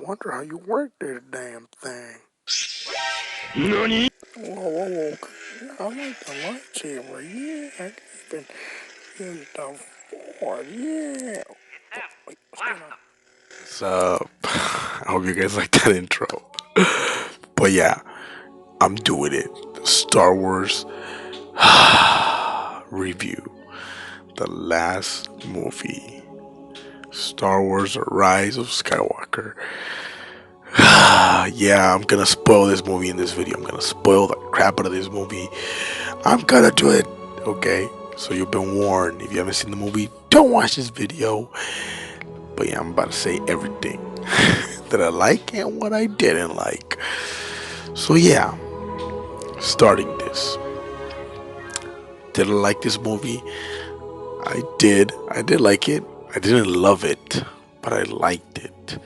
wonder how you work this damn thing. NANI? Whoa, whoa, whoa. I like the lightsaber. Yeah, I can even use the force. Yeah. Wait, what's going on? What's up? I hope you guys like that intro. But yeah, I'm doing it. The Star Wars review. The last movie. Star Wars Rise of Skywalker. Yeah, I'm gonna spoil this movie in this video. I'm gonna spoil the crap out of this movie. I'm gonna do it. Okay? So you've been warned. If you haven't seen the movie, don't watch this video. But yeah, I'm about to say everything that I like and what I didn't like. So yeah, starting this. Did I like this movie? I did. I did like it. I didn't love it, but I liked it.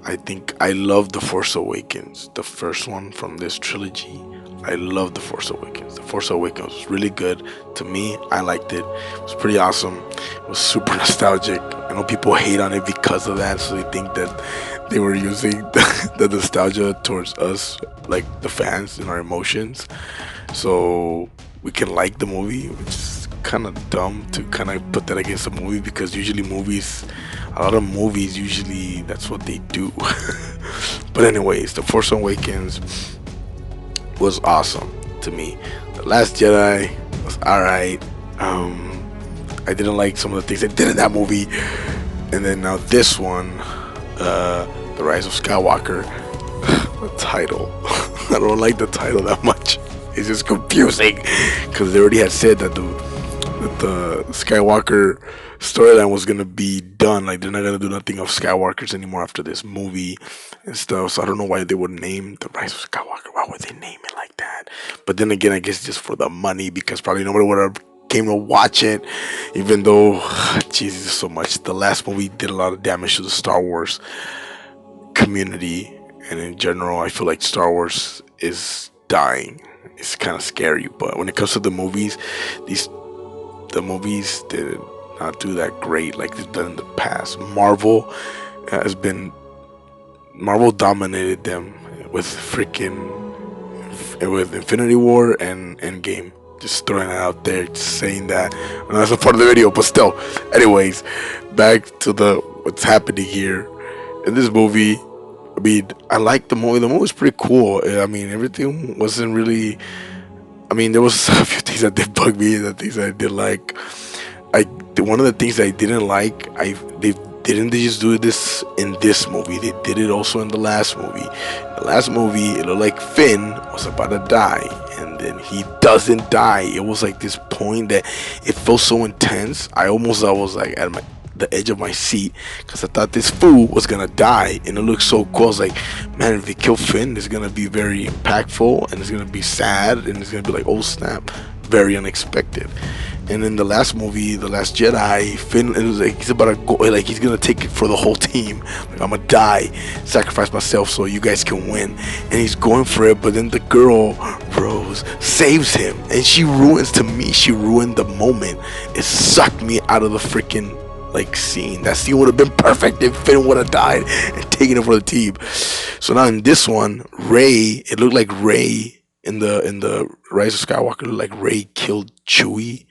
I think I love The Force Awakens, the first one from this trilogy. I love The Force Awakens. The Force Awakens was really good. To me, I liked it. It was pretty awesome. It was super nostalgic. I know people hate on it because of that, so they think that they were using the nostalgia towards us, like the fans, and our emotions. So we can like the movie, which is kind of dumb to kind of put that against a movie because usually a lot of movies, usually that's what they do. But anyways, The Force Awakens was awesome to me. The Last Jedi was alright. I didn't like some of the things they did in that movie, and then now this one, The Rise of Skywalker. The title, I don't like the title that much. It's just confusing because they already had said that the Skywalker storyline was gonna be done. Like they're not gonna do nothing of Skywalkers anymore after this movie and stuff. So I don't know why they would name The Rise of Skywalker. Why would they name it like that? But then again, I guess just for the money because probably nobody would have came to watch it. Even though, Jesus, so much. The last movie did a lot of damage to the Star Wars community, and in general, I feel like Star Wars is dying. It's kind of scary, but when it comes to the movies, these the movies did not do that great like they've done in the past. Has been Marvel dominated them with with Infinity War and Endgame. Just throwing it out there, just saying that. I know that's a part of the video, but still. Anyways, back to the what's happening here in this movie. I mean, I like the movie. The movie was pretty cool. I mean, everything wasn't really. I mean, there was a few things that did bug me, the things I did like. One of the things I didn't like, they didn't just do this in this movie. They did it also in the last movie. The last movie, it looked like Finn was about to die, and then he doesn't die. It was like this point that it felt so intense. I was like at the edge of my seat because I thought this fool was gonna die, and it looked so cool. I was like, man, if they kill Finn, it's gonna be very impactful, and it's gonna be sad, and it's gonna be like, oh snap, very unexpected. And in the last movie, The Last Jedi, Finn, it was like he's about to go, like he's gonna take it for the whole team. Like, I'm gonna die, sacrifice myself so you guys can win. And he's going for it, but then the girl, Rose, saves him, and she ruined the moment. It sucked me out of the freaking like scene. That scene would have been perfect if Finn would have died and taken it for the team. So now in this one, it looked like Ray in the Rise of Skywalker looked like Ray killed Chewie.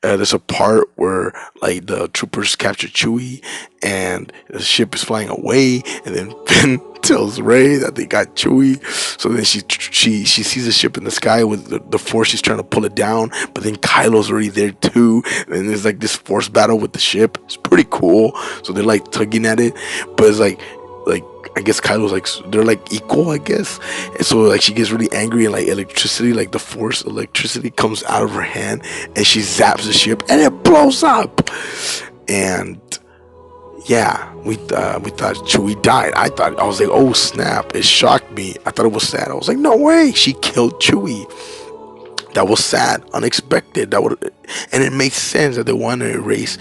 There's a part where like the troopers capture Chewie and the ship is flying away, and then Finn tells Ray that they got Chewie. So then she sees the ship in the sky with the force. She's trying to pull it down, but then Kylo's already there too. And there's like this force battle with the ship. It's pretty cool. So they're like tugging at it, but it's like I guess Kylo's like they're like equal, I guess. And so like she gets really angry, and like electricity, like the force electricity comes out of her hand, and she zaps the ship and it blows up. And yeah, we thought Chewie died. I was like, oh snap! It shocked me. I thought it was sad. I was like, no way, she killed Chewie. That was sad, unexpected. And it makes sense that they want to erase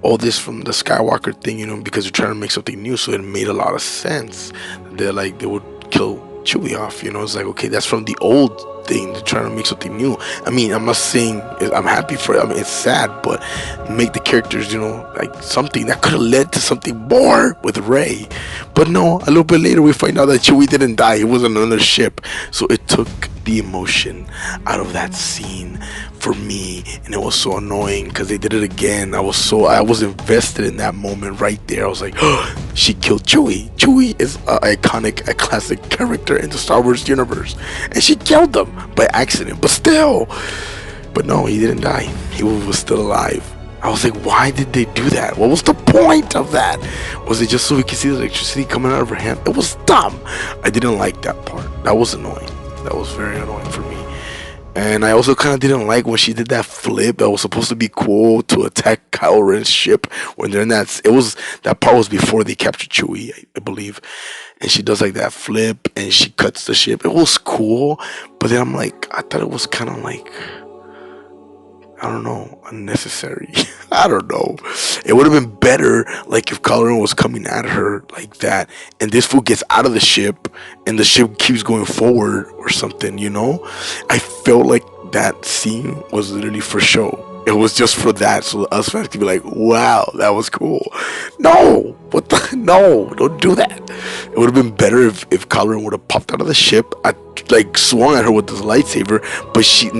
all this from the Skywalker thing, because they're trying to make something new. So it made a lot of sense. They would kill Chewie off. You know, it's like, okay, that's from the old thing. They're trying to make something new. I mean, I'm not saying I'm happy for it. I mean, it's sad, but make the characters, you know, like something that could have led to something more with Rey. But no, a little bit later we find out that Chewie didn't die. He was on another ship, so it took the emotion out of that scene for me, and it was so annoying because they did it again. I was invested in that moment right there. I was like, oh, she killed Chewie. Chewie is a classic character in the Star Wars universe, and she killed him by accident. But still, but no, he didn't die. He was still alive. I was like, why did they do that? What was the point of that? Was it just so we could see the electricity coming out of her hand? It was dumb. I didn't like that part. That was annoying. That was very annoying for me. And I also kind of didn't like when she did that flip that was supposed to be cool to attack Kylo Ren's ship when they're in that. That part was before they captured Chewie, I believe. And she does like that flip and she cuts the ship. It was cool, but then I'm like, I thought it was kind of like, I don't know, unnecessary. I don't know. It would have been better, like, if Kylo Ren was coming at her like that, and this fool gets out of the ship, and the ship keeps going forward or something. You know, I felt like that scene was literally for show. It was just for that, so us fans could be like, "Wow, that was cool." No, what the? No, don't do that. It would have been better if Kylo Ren would have popped out of the ship, like swung at her with his lightsaber, but she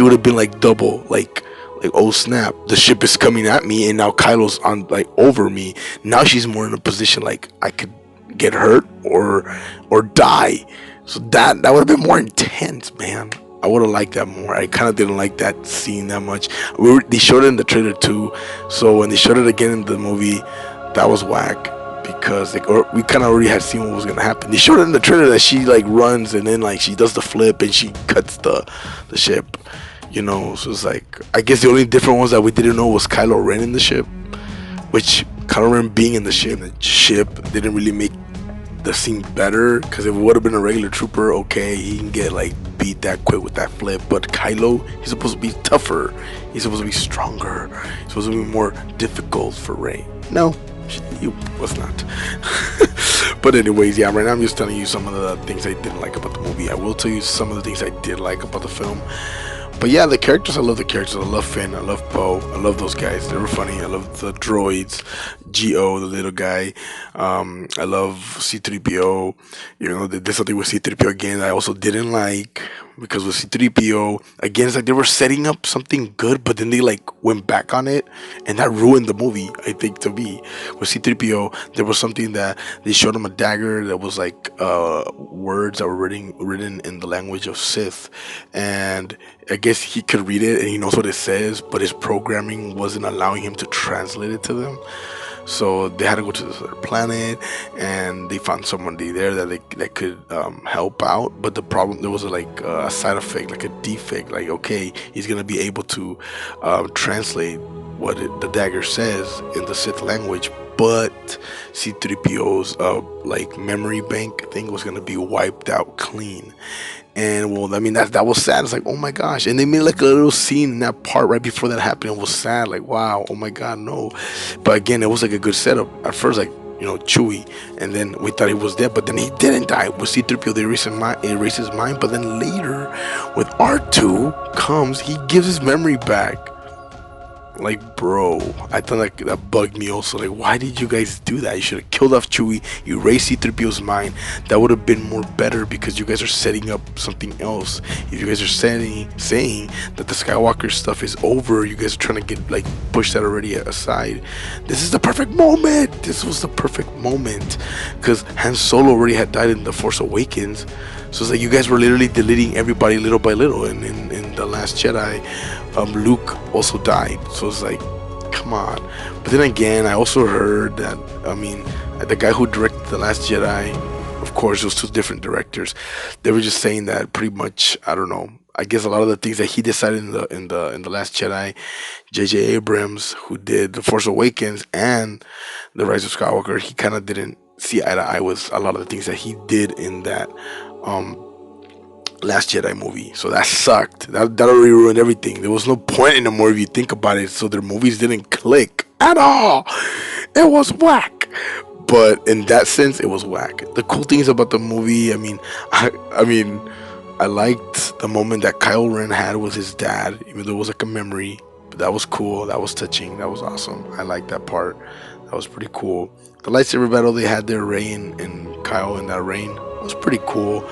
would have been like double, like, oh snap, the ship is coming at me, and now Kylo's on, like, over me. Now she's more in a position like I could get hurt or die. So that would have been more intense, man. I would have liked that more. I kind of didn't like that scene that much. They showed it in the trailer too, so when they showed it again in the movie, that was whack because we kind of already had seen what was gonna happen. They showed it in the trailer that she like runs and then like she does the flip and she cuts the ship. You know, so it's like, I guess the only different ones that we didn't know was Kylo Ren in the ship, which Kylo Ren being in the ship didn't really make the scene better, because if it would have been a regular trooper, okay, he can get like beat that quick with that flip, but Kylo, he's supposed to be tougher, he's supposed to be stronger, he's supposed to be more difficult for Rey. No, he was not. But anyways, yeah, right now I'm just telling you some of the things I didn't like about the movie. I will tell you some of the things I did like about the film. But yeah, the characters, I love the characters. I love Finn, I love Poe, I love those guys. They were funny. I love the droids, Go, the little guy. I love C-3PO. You know, they did something with C-3PO again I also didn't like, because with C-3PO again, it's like they were setting up something good, but then they like went back on it, and that ruined the movie. I think, to me, with C-3PO, there was something that they showed him a dagger that was like words that were written in the language of Sith, and I guess he could read it and he knows what it says, but his programming wasn't allowing him to translate it to them. So they had to go to this other planet, and they found somebody there that could help out. But the problem, there was like a side effect, like a defect. Like, okay, he's gonna be able to translate what the dagger says in the Sith language, but C-3PO's like memory bank thing was gonna be wiped out clean. And well, I mean, that was sad. It's like, oh my gosh. And they made like a little scene in that part right before that happened. It was sad, like, wow, oh my god, no. But again, it was like a good setup at first, like, you know, Chewie, and then we thought he was dead, but then he didn't die. With C-3PO, they erased his mind, but then later with R2 comes, he gives his memory back. Like, bro, I thought like that bugged me also. Like, why did you guys do that? You should have killed off Chewie. You erased C-3PO's mind. That would have been more better, because you guys are setting up something else. If you guys are saying that the Skywalker stuff is over, you guys are trying to get like push that already aside. This is the perfect moment. This was the perfect moment, because Han Solo already had died in The Force Awakens. So it's like you guys were literally deleting everybody little by little. And in The Last Jedi, Luke also died. So it's like, come on. But then again, I also heard that, I mean, the guy who directed The Last Jedi, of course, it was two different directors. They were just saying that pretty much, I don't know, I guess a lot of the things that he decided in the Last Jedi, J.J. Abrams, who did The Force Awakens and The Rise of Skywalker, he kind of didn't see eye to eye with a lot of the things that he did in that Last Jedi movie. So that sucked. That already ruined everything. There was no point in the movie if you think about it. So their movies didn't click at all. It was whack. but in that sense, it was whack. The cool things about the movie, I mean, I mean, I liked the moment that Kyle Ren had with his dad, even though it was like a memory. But that was cool. That was touching. That was awesome. I liked that part. That was pretty cool. The lightsaber battle they had there, Rey and Kyle in that rain, was pretty cool.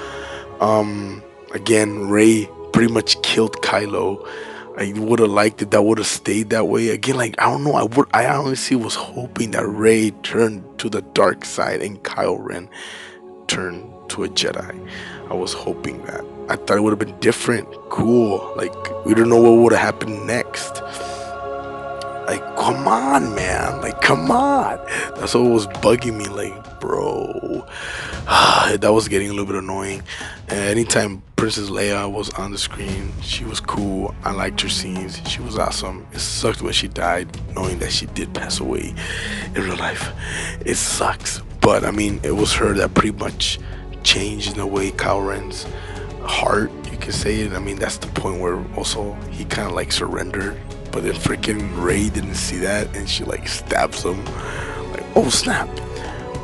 Again, Rey pretty much killed Kylo. I would have liked it that would have stayed that way. Again, like I don't know, I honestly was hoping that Rey turned to the dark side and Kylo Ren turned to a Jedi. I was hoping that. I thought it would have been different, cool. Like we don't know what would have happened next. Like, come on, man. Like, come on. That's what was bugging me. Like, bro, that was getting a little bit annoying. And anytime Princess Leia was on the screen, she was cool. I liked her scenes. She was awesome. It sucked when she died, knowing that she did pass away in real life. It sucks. But I mean, it was her that pretty much changed in a way Kylo Ren's heart, you can say it. I mean, that's the point where also he kind of like surrendered, but then freaking Rey didn't see that and she like stabs him, like, oh snap.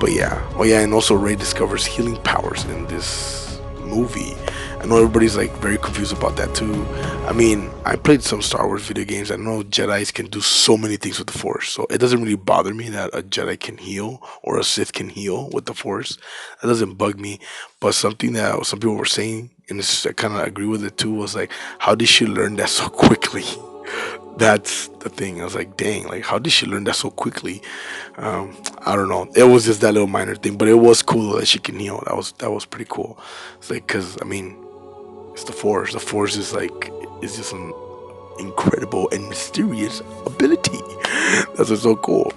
But yeah, oh yeah, and also Rey discovers healing powers in this movie. I know everybody's like very confused about that too. I mean, I played some Star Wars video games. I know Jedis can do so many things with the Force, so it doesn't really bother me that a Jedi can heal or a Sith can heal with the Force. That doesn't bug me. But something that some people were saying, and I kind of agree with it too, was like, how did she learn that so quickly? That's the thing. I was like, dang, like how did she learn that so quickly? I don't know. It was just that little minor thing, but it was cool that she can heal. That was pretty cool. It's like, cause I mean, it's the Force. The Force is like, it's just an incredible and mysterious ability. That's what's so cool.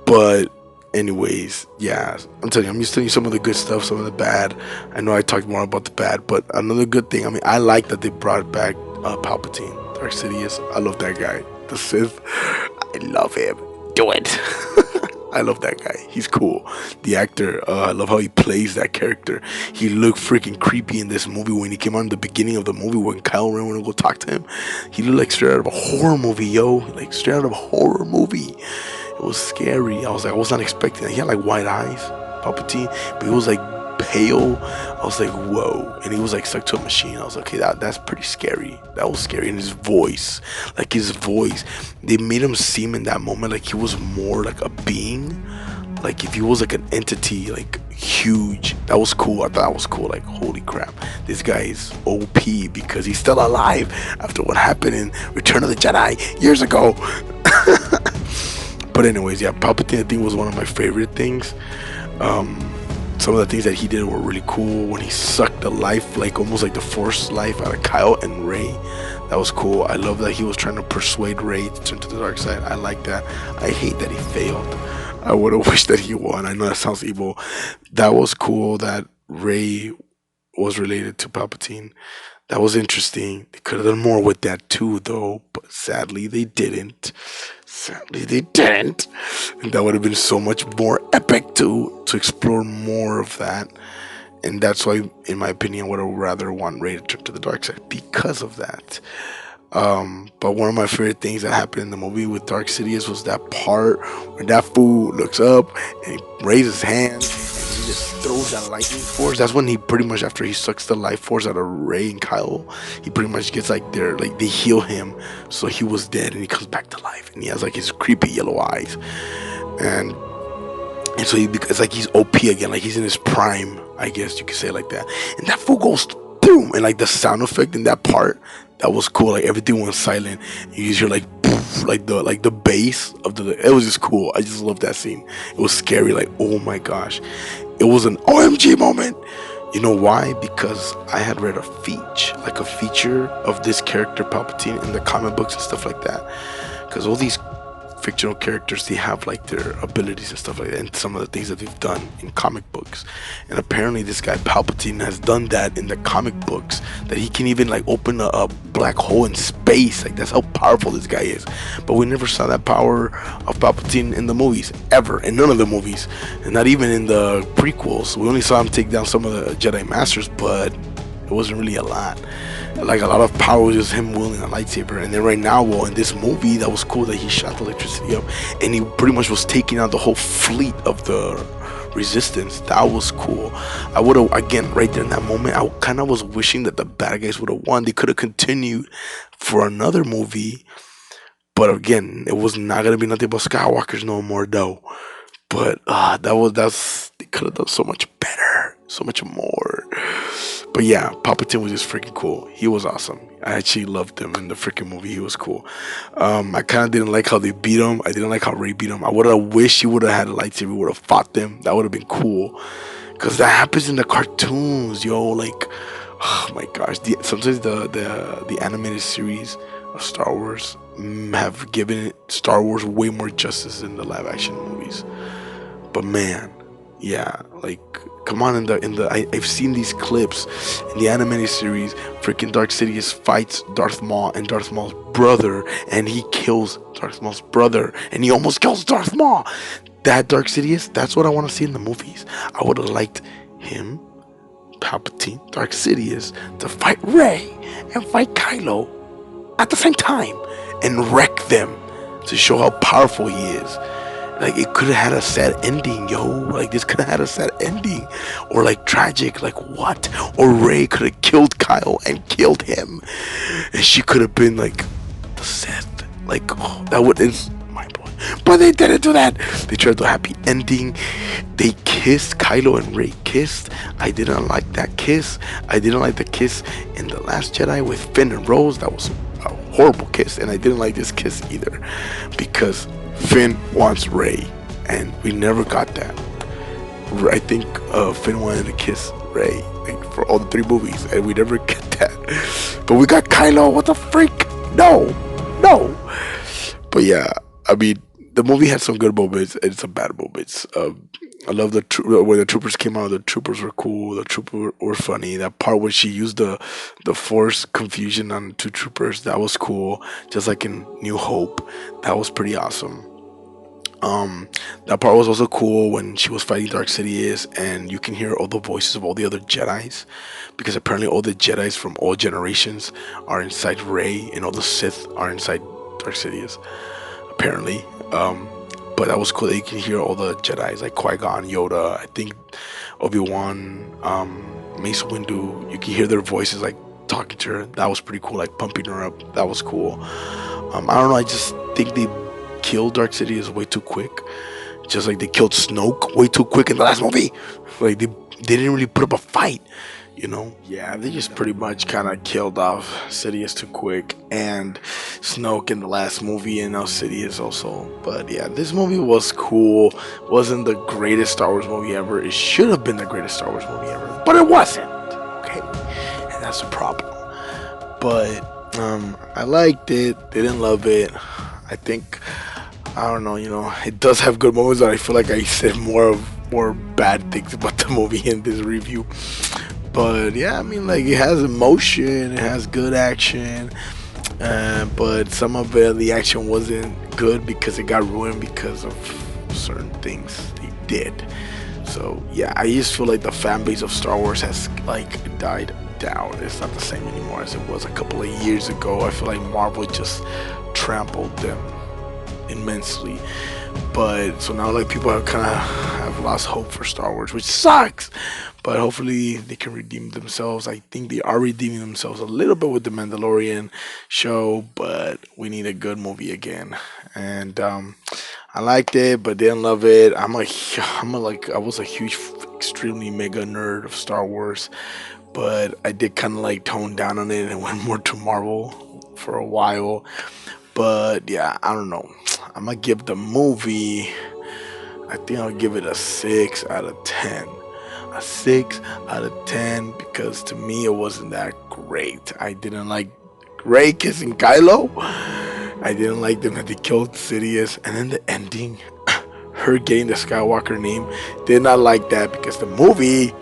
But anyways, yeah, I'm telling you, I'm just telling you some of the good stuff, some of the bad. I know I talked more about the bad, but another good thing, I mean, I like that they brought back Palpatine, Dark Sidious. I love that guy. The Sith, I love him. Do it. I love that guy. He's cool. The actor, I love how he plays that character. He looked freaking creepy in this movie when he came out in the beginning of the movie when Kyle Ren went to go talk to him. He looked like straight out of a horror movie, yo. Like straight out of a horror movie. It was scary. I was not expecting that. He had like white eyes, Palpatine, but he was like pale. I was like, whoa. And he was like stuck to a machine. I was like, okay, that's pretty scary. That was scary. And his voice, they made him seem in that moment like he was more like a being. Like if he was like an entity, like huge. That was cool. I thought that was cool. Like, holy crap, this guy is OP because he's still alive after what happened in Return of the Jedi years ago. But anyways, yeah, Palpatine I think was one of my favorite things. Some of the things that he did were really cool. When he sucked the life, like almost like the Force life out of Kyle and Rey, that was cool. I love that he was trying to persuade Rey to turn to the dark side. I like that. I hate that he failed. I would have wished that he won. I know that sounds evil. That was cool that Rey was related to Palpatine. That was interesting. They could have done more with that too, though, but sadly they didn't. Sadly they didn't. And that would have been so much more epic to explore more of that. And that's why, in my opinion, I would have rather want Rey to turn to the dark side because of that. But one of my favorite things that happened in the movie with Dark Sidious was that part where that fool looks up and he raises his hands and he just throws that lightning force. That's when he pretty much, after he sucks the life force out of Rey and Kyle, he pretty much gets like they heal him, so he was dead and he comes back to life and he has like his creepy yellow eyes, and so it's like he's OP again, like he's in his prime, I guess you could say it like that. And that fool goes boom, and like the sound effect in that part, that was cool. Like everything went silent. You just hear like poof, like the bass of the. It was just cool. I just loved that scene. It was scary. Like, oh my gosh, it was an OMG moment. You know why? Because I had read a feature of this character Palpatine in the comic books and stuff like that. Because all these fictional characters, they have like their abilities and stuff like that, and some of the things that they've done in comic books. And apparently this guy Palpatine has done that in the comic books, that he can even like open a black hole in space. Like that's how powerful this guy is. But we never saw that power of Palpatine in the movies, ever, in none of the movies, and not even in the prequels. We only saw him take down some of the Jedi Masters, but it wasn't really a lot. Like a lot of power was just him wielding a lightsaber. And then right now, well, in this movie, that was cool that he shot the electricity up, and he pretty much was taking out the whole fleet of the resistance. That was cool. I would have, again, right there in that moment, I kind of was wishing that the bad guys would have won. They could have continued for another movie, but again, it was not gonna be nothing but Skywalkers no more though. But that's they could have done so much better, so much more. But yeah, Palpatine was just freaking cool. He was awesome. I actually loved him in the freaking movie. He was cool. I kind of didn't like how they beat him. I didn't like how Ray beat him. I would have wished he would have had a lightsaber. Would have fought them. That would have been cool. Cause that happens in the cartoons, yo. Like, oh my gosh. Sometimes the animated series of Star Wars have given Star Wars way more justice than the live action movies. But man, yeah, like come on, I've seen these clips in the animated series. Freaking Dark Sidious fights Darth Maul and Darth Maul's brother, and he kills Darth Maul's brother, and he almost kills Darth Maul. That Dark Sidious, that's what I want to see in the movies. I would have liked him, Palpatine, Dark Sidious, to fight Rey and fight Kylo at the same time and wreck them to show how powerful he is. Like it could have had a sad ending, yo. Like this could have had a sad ending, or like tragic, like what? Or Rey could have killed Kyle and killed him, and she could have been like the Sith. Like oh, that would is my boy. But they didn't do that. They tried to do a happy ending. They kissed. Kylo and Rey kissed. I didn't like that kiss. I didn't like the kiss in The Last Jedi with Finn and Rose. That was a horrible kiss, and I didn't like this kiss either because Finn wants Rey, and we never got that. I think Finn wanted to kiss Rey like, for all the three movies, and we never get that. But we got Kylo. What the freak? No, no. But yeah, I mean, the movie had some good moments and some bad moments. I love when the troopers came out. The troopers were cool. The troopers were funny. That part where she used the force confusion on two troopers, that was cool. Just like in New Hope, that was pretty awesome. That part was also cool when she was fighting Dark Sidious, and you can hear all the voices of all the other Jedi's, because apparently all the Jedi's from all generations are inside Rey, and all the Sith are inside Dark Sidious. Apparently, but that was cool that you can hear all the Jedi's like Qui-Gon, Yoda. I think Obi-Wan, Mace Windu. You can hear their voices like talking to her. That was pretty cool, like pumping her up. That was cool. I don't know. I just think they killed Dark Sidious way too quick. Just like they killed Snoke way too quick in the last movie. Like they didn't really put up a fight, you know? Yeah, they just pretty much kind of killed off Sidious too quick, and Snoke in the last movie, and now Sidious also. But yeah, this movie was cool. Wasn't the greatest Star Wars movie ever. It should have been the greatest Star Wars movie ever, but it wasn't. Okay, and that's the problem. But I liked it. Didn't love it. I think I don't know. You know, it does have good moments, but I feel like I said more bad things about the movie in this review. But yeah, I mean, like it has emotion, it has good action, but some of the action wasn't good because it got ruined because of certain things they did. So yeah, I just feel like the fan base of Star Wars has like died down. It's not the same anymore as it was a couple of years ago. I feel like Marvel just trampled them immensely. But so now like people have lost hope for Star Wars, which sucks. But hopefully they can redeem themselves. I think they are redeeming themselves a little bit with the Mandalorian show, but we need a good movie again. And I liked it, but didn't love it. I was a huge, extremely mega nerd of Star Wars, but I did kind of like tone down on it and went more to Marvel for a while. But yeah, I don't know. I'm gonna give the movie, I think I'll give it a 6 out of 10. A 6 out of 10 because to me it wasn't that great. I didn't like Rey kissing Kylo. I didn't like them that they killed Sidious, and then the ending, her getting the Skywalker name, did not like that because the movie,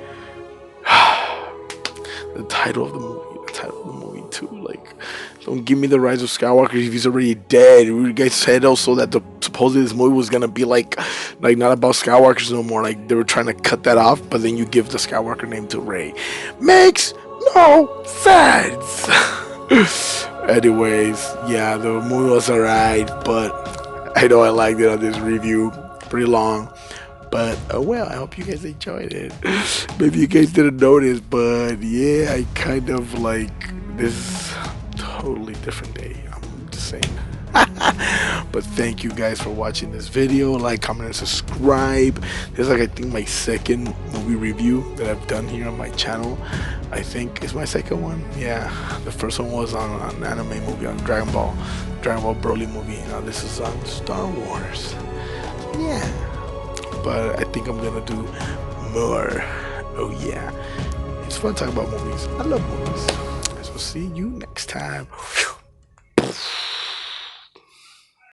the title of the movie too, like, don't give me the Rise of Skywalker if he's already dead. You guys said also that supposedly this movie was gonna be like not about Skywalkers no more. Like they were trying to cut that off, but then you give the Skywalker name to Rey. Makes no sense. Anyways, yeah, the movie was alright, but I know I liked it on this review. Pretty long, But oh well, I hope you guys enjoyed it. Maybe you guys didn't notice, but yeah, I kind of like this totally different day. I'm just saying. But thank you guys for watching this video. Like, comment, and subscribe. This is like I think my second movie review that I've done here on my channel. I think it's my second one. Yeah, the first one was on an anime movie, on Dragon Ball Broly movie. Now this is on Star Wars. Yeah, but I think I'm gonna do more. Oh yeah, it's fun talking about movies. I love movies. So see you next time.